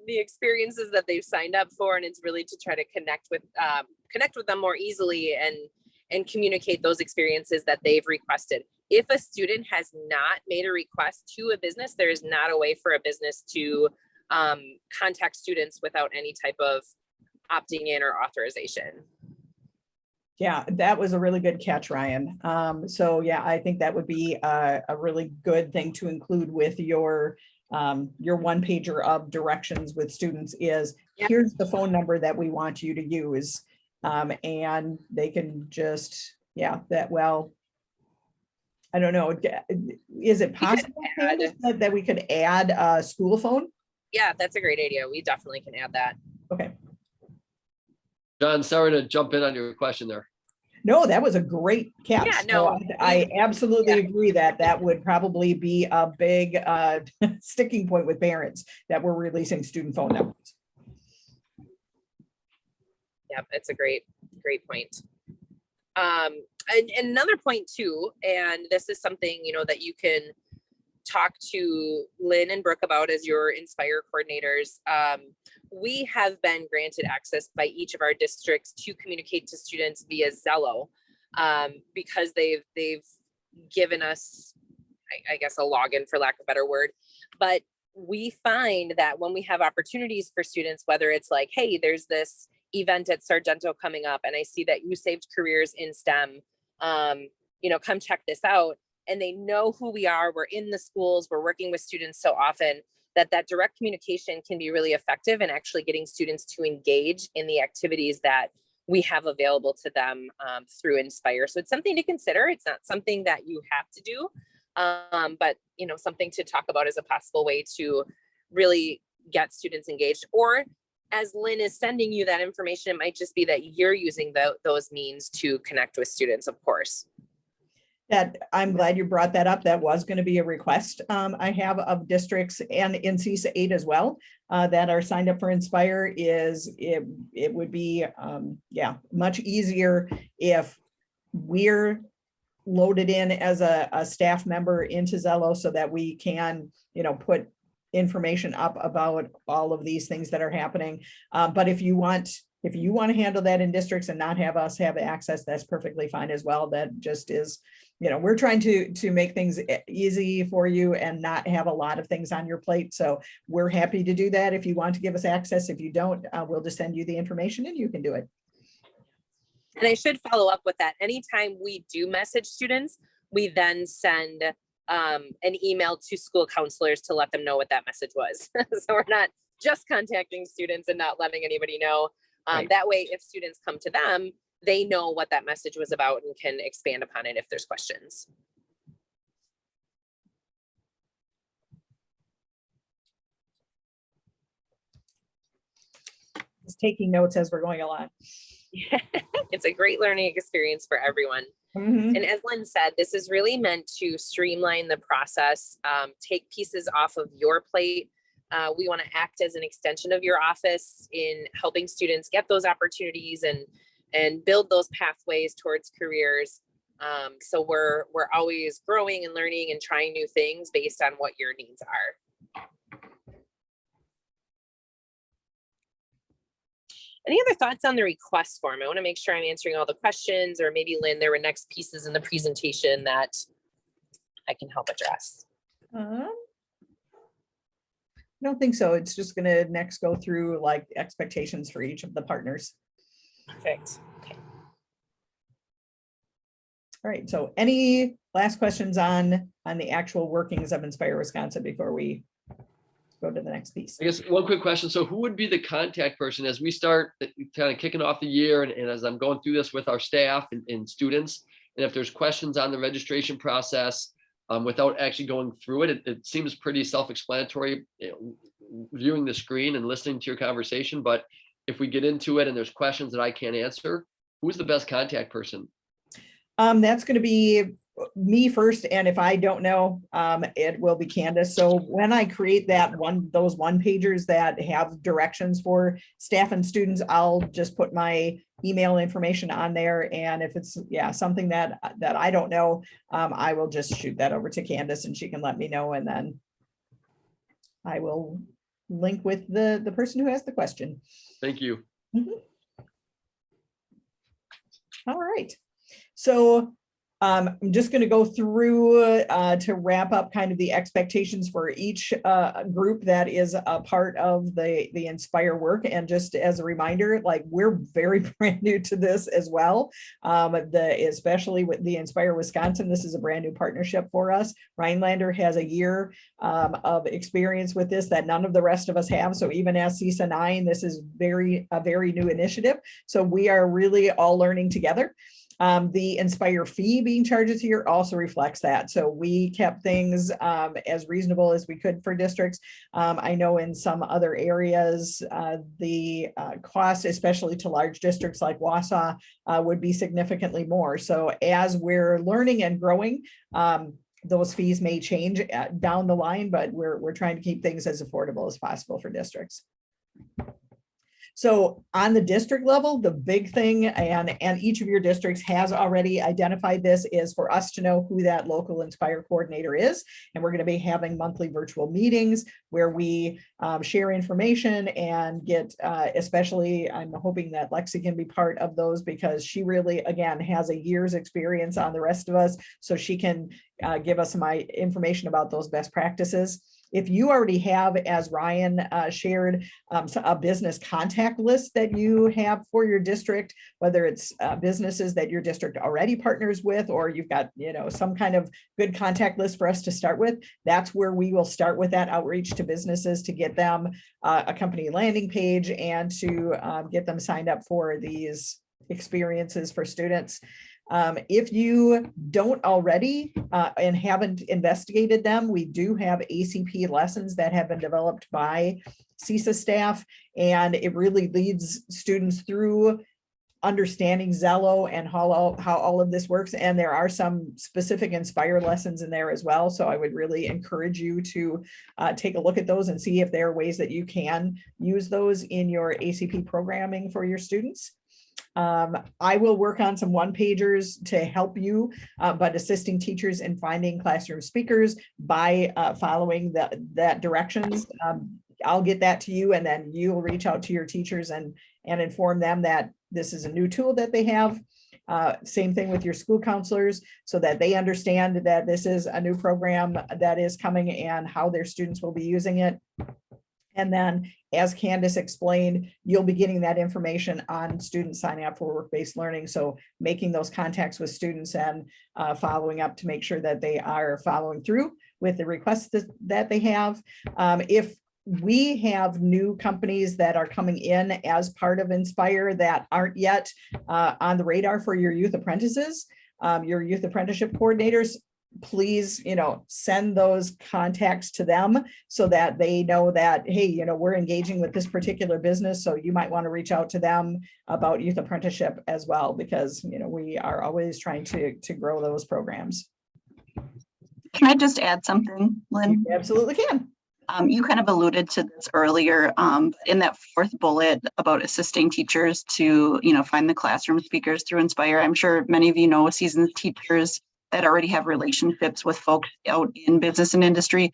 Speaker 3: the experiences that they've signed up for. And it's really to try to connect with them more easily and communicate those experiences that they've requested. If a student has not made a request to a business, there is not a way for a business to contact students without any type of opting in or authorization.
Speaker 1: Yeah, that was a really good catch, Ryan. So yeah, I think that would be a really good thing to include with your one pager of directions with students is,
Speaker 3: Yep.
Speaker 1: Here's the phone number that we want you to use. And they can just, I don't know. Is it possible that we could add a school phone?
Speaker 3: Yeah, that's a great idea. We definitely can add that.
Speaker 1: Okay.
Speaker 2: John, sorry to jump in on your question there.
Speaker 1: No, that was a great catch.
Speaker 3: Yeah,
Speaker 1: So
Speaker 3: no,
Speaker 1: I absolutely
Speaker 3: yeah.
Speaker 1: agree that would probably be a big sticking point with parents, that we're releasing student phone numbers.
Speaker 3: Yep, it's a great point. And another point too, and this is something, that you can talk to Lynn and Brooke about as your Inspire coordinators. We have been granted access by each of our districts to communicate to students via Zello, because they've given us, I guess, a login, for lack of a better word. But we find that when we have opportunities for students, whether it's like, hey, there's this event at Sargento coming up, and I see that you saved careers in STEM, come check this out. And they know who we are. We're in the schools, we're working with students so often that direct communication can be really effective in actually getting students to engage in the activities that we have available to them through Inspire. So it's something to consider. It's not something that you have to do, but something to talk about as a possible way to really get students engaged. Or as Lynn is sending you that information, it might just be that you're using those means to connect with students, of course.
Speaker 1: That I'm glad you brought that up. That was going to be a request I have of districts and in CESA 8 as well that are signed up for Inspire. Is it would be much easier if we're loaded in as a staff member into Zello so that we can put information up about all of these things that are happening. But if you want to handle that in districts and not have us have access, that's perfectly fine as well. That just is, we're trying to make things easy for you and not have a lot of things on your plate. So we're happy to do that. If you want to give us access, if you don't, we'll just send you the information and you can do it.
Speaker 3: And I should follow up with that. Anytime we do message students, we then send an email to school counselors to let them know what that message was. So we're not just contacting students and not letting anybody know.
Speaker 1: Right.
Speaker 3: That way, if students come to them, they know what that message was about and can expand upon it if there's questions.
Speaker 1: Just taking notes as we're going along.
Speaker 3: It's a great learning experience for everyone.
Speaker 1: Mhm.
Speaker 3: And as Lynn said, this is really meant to streamline the process, take pieces off of your plate. We want to act as an extension of your office in helping students get those opportunities and build those pathways towards careers. So we're always growing and learning and trying new things based on what your needs are. Any other thoughts on the request form? I want to make sure I'm answering all the questions, or maybe Lynn, there were next pieces in the presentation that I can help address.
Speaker 1: I don't think so. It's just going to next go through like expectations for each of the partners.
Speaker 3: Perfect. Okay.
Speaker 1: All right. So any last questions on the actual workings of Inspire Wisconsin before we go to the next piece?
Speaker 2: I guess one quick question. So who would be the contact person as we start kind of kicking off the year and as I'm going through this with our staff and students, and if there's questions on the registration process, without actually going through it, it seems pretty self-explanatory, viewing the screen and listening to your conversation. But if we get into it and there's questions that I can't answer, who's the best contact person?
Speaker 1: That's going to be me first, and if I don't know, it will be Candace. So when I create those one pagers that have directions for staff and students, I'll just put my email information on there, and if it's something that I don't know, I will just shoot that over to Candace and she can let me know, and then I will link with the person who has the question.
Speaker 2: Thank you.
Speaker 1: Mhm. All right, so I'm just going to go through to wrap up kind of the expectations for each group that is a part of the Inspire work. And just as a reminder, like, we're very brand new to this as well. Especially with the Inspire Wisconsin, this is a brand new partnership for us. Rhinelander has a year of experience with this that none of the rest of us have. So even as CESA 9, this is a very new initiative. So we are really all learning together. The Inspire fee being charged here also reflects that. So we kept things as reasonable as we could for districts. I know in some other areas, the cost, especially to large districts like Wausau, would be significantly more. So as we're learning and growing, those fees may change down the line, but we're trying to keep things as affordable as possible for districts. So on the district level, the big thing, and each of your districts has already identified this, is for us to know who that local Inspire coordinator is. And we're going to be having monthly virtual meetings where we share information and get, especially I'm hoping that Lexi can be part of those, because she really, again, has a year's experience on the rest of us. So she can give us some information about those best practices. If you already have, as Ryan shared, a business contact list that you have for your district, whether it's businesses that your district already partners with, or you've got, some kind of good contact list for us to start with, that's where we will start with that outreach to businesses to get them a company landing page and to get them signed up for these experiences for students. If you don't already and haven't investigated them, we do have ACP lessons that have been developed by CESA staff, and it really leads students through understanding Zello and how all of this works. And there are some specific Inspire lessons in there as well. So I would really encourage you to take a look at those and see if there are ways that you can use those in your ACP programming for your students. I will work on some one-pagers to help you, but assisting teachers in finding classroom speakers by following that directions. I'll get that to you, and then you'll reach out to your teachers and inform them that this is a new tool that they have. Same thing with your school counselors, so that they understand that this is a new program that is coming and how their students will be using it. And then, as Candace explained, you'll be getting that information on students signing up for work-based learning. So making those contacts with students and following up to make sure that they are following through with the requests that they have. If we have new companies that are coming in as part of Inspire that aren't yet on the radar for your youth apprentices, your youth apprenticeship coordinators, please, send those contacts to them so that they know that, hey, we're engaging with this particular business. So you might want to reach out to them about youth apprenticeship as well, because, we are always trying to grow those programs.
Speaker 4: Can I just add something, Lynn?
Speaker 1: You absolutely can.
Speaker 4: You kind of alluded to this earlier in that fourth bullet about assisting teachers to, find the classroom speakers through Inspire. I'm sure many of you know seasoned teachers that already have relationships with folks out in business and industry.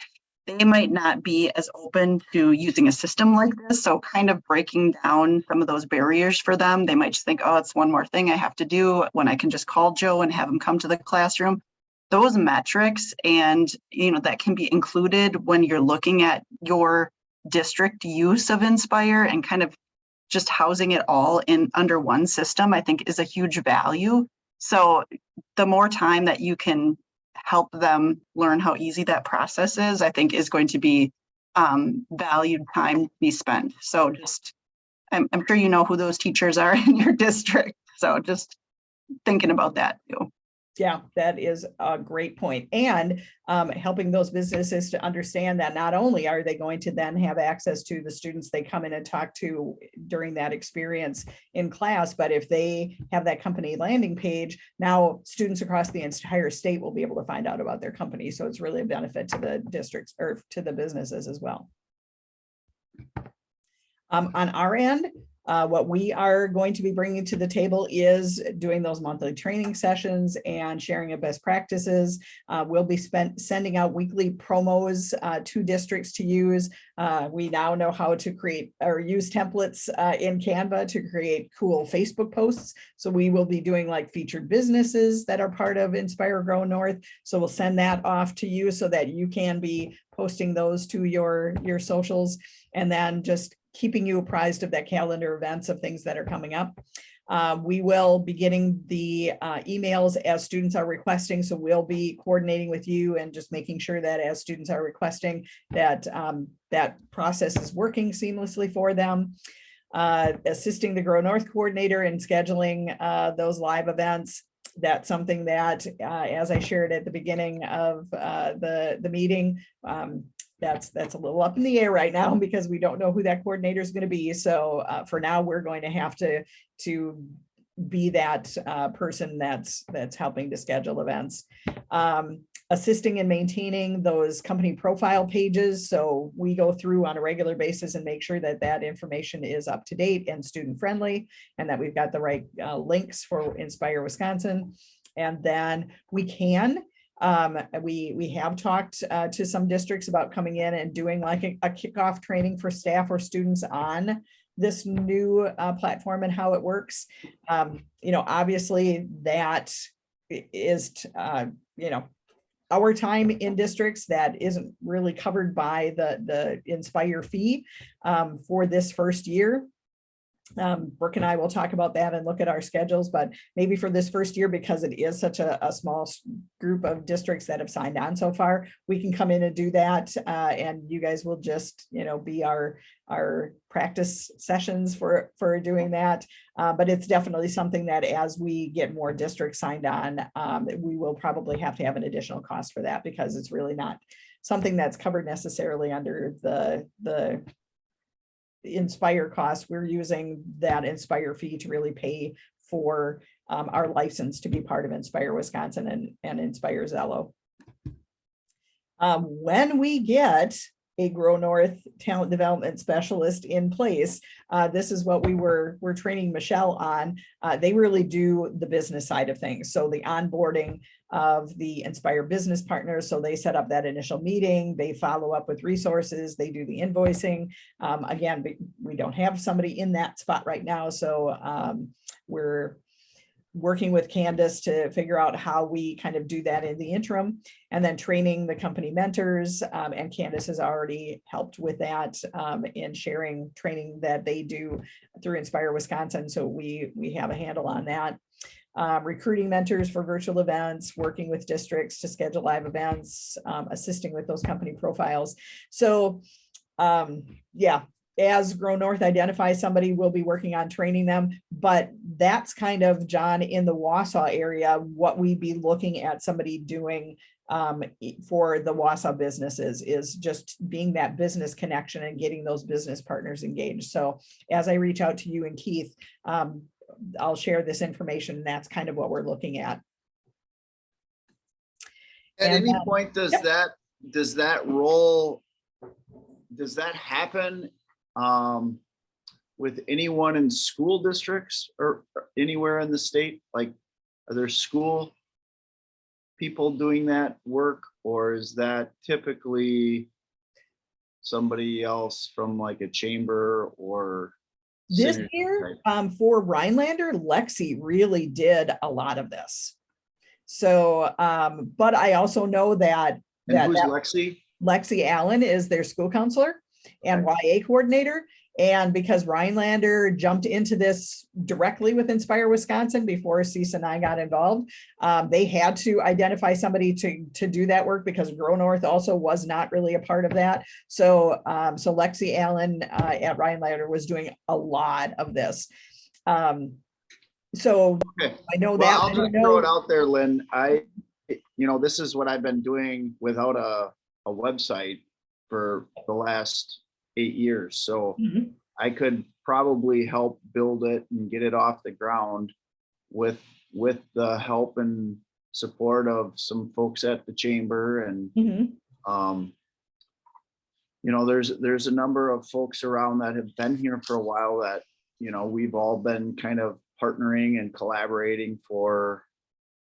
Speaker 4: They might not be as open to using a system like this. So kind of breaking down some of those barriers for them. They might just think, oh, it's one more thing I have to do when I can just call Joe and have him come to the classroom. Those metrics and, that can be included when you're looking at your district use of Inspire, and kind of just housing it all in under one system, I think is a huge value. So the more time that you can help them learn how easy that process is, I think is going to be valued time to be spent. So I'm sure you know who those teachers are in your district. So just thinking about that too.
Speaker 1: Yeah, that is a great point. And helping those businesses to understand that not only are they going to then have access to the students they come in and talk to during that experience in class, but if they have that company landing page, now students across the entire state will be able to find out about their company. So it's really a benefit to the districts or to the businesses as well. On our end, what we are going to be bringing to the table is doing those monthly training sessions and sharing of best practices. We'll be sending out weekly promos to districts to use. We now know how to create or use templates in Canva to create cool Facebook posts. So we will be doing like featured businesses that are part of Inspire Grow North. So we'll send that off to you so that you can be posting those to your socials, and then just keeping you apprised of that calendar events of things that are coming up. We will be getting the emails as students are requesting. So we'll be coordinating with you and just making sure that as students are requesting that that process is working seamlessly for them. Assisting the Grow North coordinator in scheduling those live events. That's something that, as I shared at the beginning of the meeting, that's a little up in the air right now because we don't know who that coordinator is going to be. So for now, we're going to have to be that person that's helping to schedule events. assisting in maintaining those company profile pages. So we go through on a regular basis and make sure that that information is up to date and student friendly, and that we've got the right links for Inspire Wisconsin. And then we have talked to some districts about coming in and doing like a kickoff training for staff or students on this new platform and how it works. Obviously that is, our time in districts that isn't really covered by the Inspire fee for this first year. Brooke and I will talk about that and look at our schedules, but maybe for this first year, because it is such a small group of districts that have signed on so far, we can come in and do that. And you guys will just, be our practice sessions for doing that. But it's definitely something that as we get more districts signed on, we will probably have to have an additional cost for that, because it's really not something that's covered necessarily under the Inspire costs. We're using that Inspire fee to really pay for our license to be part of Inspire Wisconsin and Inspire Zello. When we get a Grow North talent development specialist in place, this is what we're training Michelle on. They really do the business side of things. So the onboarding of the Inspire business partners. So they set up that initial meeting, they follow up with resources, they do the invoicing. Again, we don't have somebody in that spot right now. So we're working with Candace to figure out how we kind of do that in the interim, and then training the company mentors. And Candace has already helped with that in sharing training that they do through Inspire Wisconsin. So we have a handle on that. Recruiting mentors for virtual events, working with districts to schedule live events, assisting with those company profiles. So as Grow North identifies somebody, we'll be working on training them, but that's kind of, John, in the Wausau area, what we'd be looking at somebody doing for the Wausau businesses is just being that business connection and getting those business partners engaged. So as I reach out to you and Keith, I'll share this information. That's kind of what we're looking at.
Speaker 5: At
Speaker 1: And,
Speaker 5: any point, does that role, does that happen with anyone in school districts or anywhere in the state? Like, are there school people doing that work, or is that typically somebody else from like a chamber or
Speaker 1: This
Speaker 5: synergy
Speaker 1: year,
Speaker 5: type?
Speaker 1: for Rhinelander, Lexi really did a lot of this. So, but I also know that
Speaker 5: And who's Lexi?
Speaker 1: Lexi Allen is their school counselor and YA coordinator. And because Rhinelander jumped into this directly with Inspire Wisconsin before CISA and I got involved, they had to identify somebody to do that work, because Grow North also was not really a part of that. So, so Lexi Allen at Rhinelander was doing a lot of this. So
Speaker 5: Okay.
Speaker 1: I know
Speaker 5: Well,
Speaker 1: that.
Speaker 5: I'll just throw it out there, Lynn. This is what I've been doing without a website for the last 8 years. So
Speaker 1: Mhm.
Speaker 5: I could probably help build it and get it off the ground with the help and support of some folks at the chamber. And,
Speaker 1: Mhm.
Speaker 5: there's a number of folks around that have been here for a while that, we've all been kind of partnering and collaborating for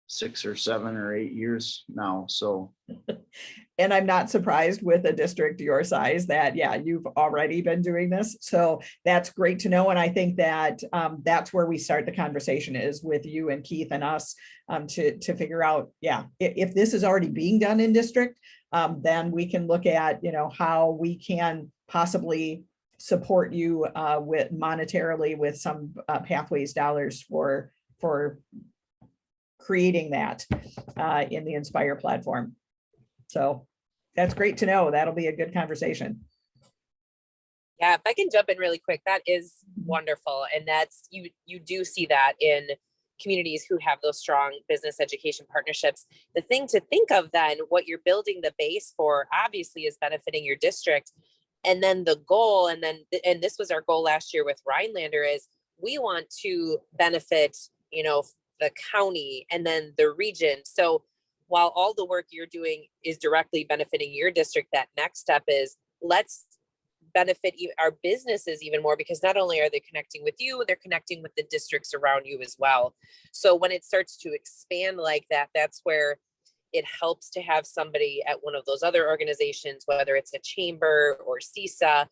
Speaker 5: 6 or 7 or 8 years now. So.
Speaker 1: And I'm not surprised with a district your size that, you've already been doing this. So that's great to know. And I think that that's where we start the conversation, is with you and Keith and us to figure out, if this is already being done in district, then we can look at, how we can possibly support you with monetarily with some pathways dollars for creating that in the Inspire platform. So that's great to know. That'll be a good conversation.
Speaker 3: Yeah, if I can jump in really quick, that is wonderful. And that's, you do see that in communities who have those strong business education partnerships. The thing to think of then, what you're building the base for obviously is benefiting your district. And then the goal, and this was our goal last year with Rhinelander, is we want to benefit, the county and then the region. So while all the work you're doing is directly benefiting your district, that next step is let's benefit our businesses even more, because not only are they connecting with you, they're connecting with the districts around you as well. So when it starts to expand like that, that's where it helps to have somebody at one of those other organizations, whether it's a chamber or CISA.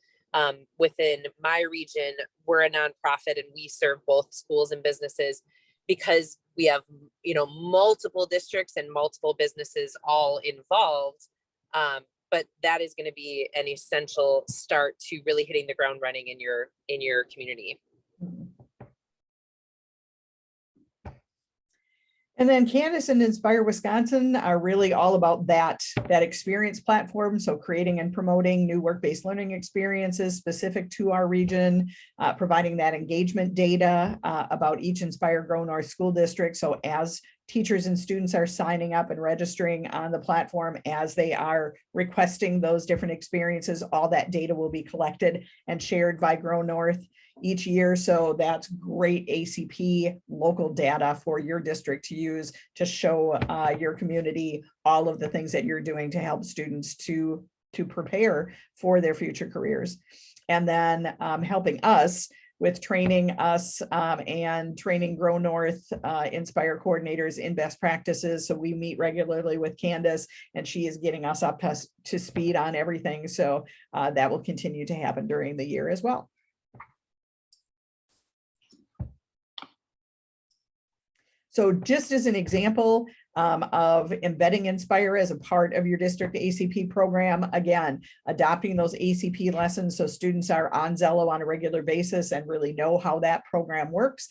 Speaker 3: Within my region, we're a nonprofit and we serve both schools and businesses, because we have, multiple districts and multiple businesses all involved. But that is going to be an essential start to really hitting the ground running in your community.
Speaker 1: And then Candace and Inspire Wisconsin are really all about that experience platform. So creating and promoting new work-based learning experiences specific to our region, providing that engagement data about each Inspire Grow North school district. So as teachers and students are signing up and registering on the platform, as they are requesting those different experiences, all that data will be collected and shared by Grow North each year. So that's great ACP local data for your district to use to show your community all of the things that you're doing to help students to prepare for their future careers. And then helping us with training us and training Grow North Inspire coordinators in best practices. So we meet regularly with Candace and she is getting us up to speed on everything. So that will continue to happen during the year as well. So just as an example of embedding Inspire as a part of your district ACP program, again, adopting those ACP lessons so students are on Zello on a regular basis and really know how that program works,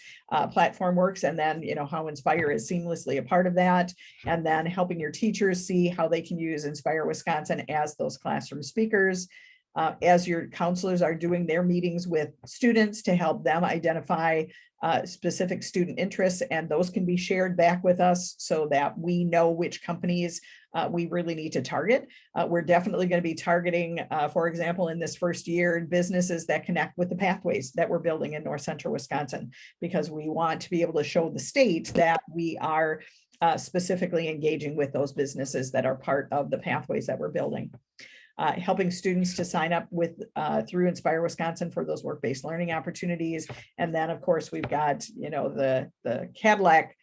Speaker 1: platform works, and then how Inspire is seamlessly a part of that, and then helping your teachers see how they can use Inspire Wisconsin as those classroom speakers. As your counselors are doing their meetings with students to help them identify specific student interests, and those can be shared back with us so that we know which companies we really need to target. We're definitely going to be targeting, for example, in this first year, businesses that connect with the pathways that we're building in North Central Wisconsin, because we want to be able to show the state that we are specifically engaging with those businesses that are part of the pathways that we're building. Helping students to sign up with through Inspire Wisconsin for those work-based learning opportunities. And then of course, we've got, the Cadillac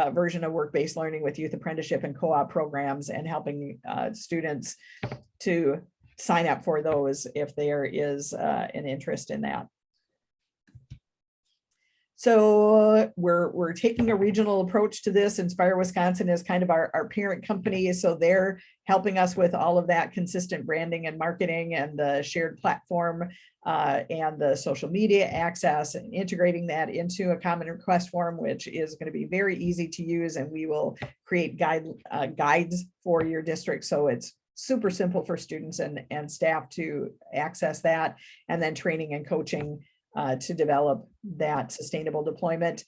Speaker 1: version of work-based learning with youth apprenticeship and co-op programs, and helping students to sign up for those if there is an interest in that. So we're taking a regional approach to this. Inspire Wisconsin is kind of our parent company. So they're helping us with all of that consistent branding and marketing and the shared platform and the social media access, and integrating that into a common request form, which is going to be very easy to use. And we will create guides for your district. So it's super simple for students and staff to access that, and then training and coaching to develop that sustainable deployment.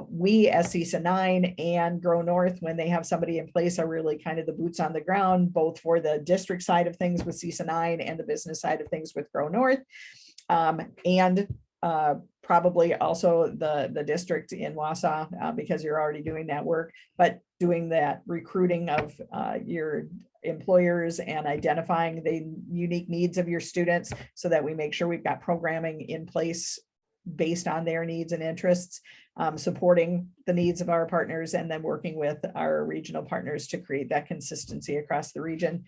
Speaker 1: We as CISA 9 and Grow North, when they have somebody in place, are really kind of the boots on the ground, both for the district side of things with CISA 9 and the business side of things with Grow North. And probably also the district in Wausau, because you're already doing that work, but doing that recruiting of your employers and identifying the unique needs of your students so that we make sure we've got programming in place based on their needs and interests, supporting the needs of our partners, and then working with our regional partners to create that consistency across the region.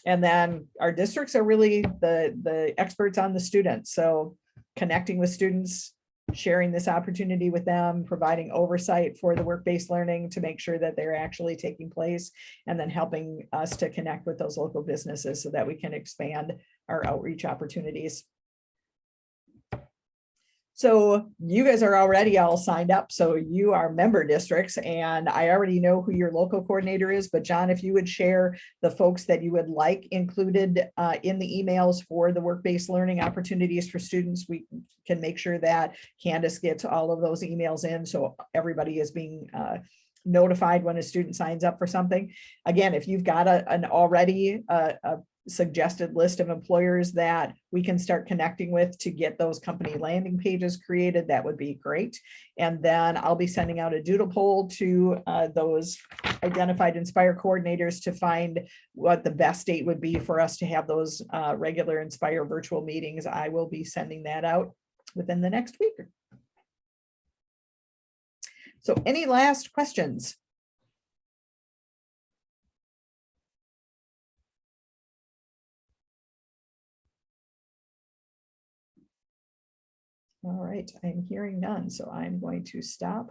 Speaker 1: And then our districts are really the experts on the students. So connecting with students, sharing this opportunity with them, providing oversight for the work-based learning to make sure that they're actually taking place, and then helping us to connect with those local businesses so that we can expand our outreach opportunities. So you guys are already all signed up. So you are member districts, and I already know who your local coordinator is, but John, if you would share the folks that you would like included in the emails for the work-based learning opportunities for students, we can make sure that Candace gets all of those emails in, so everybody is being notified when a student signs up for something. Again, if you've got an already suggested list of employers that we can start connecting with to get those company landing pages created, that would be great. And then I'll be sending out a doodle poll to those identified Inspire coordinators to find what the best date would be for us to have those regular Inspire virtual meetings. I will be sending that out within the next week. So any last questions? All right, I'm hearing none, so I'm going to stop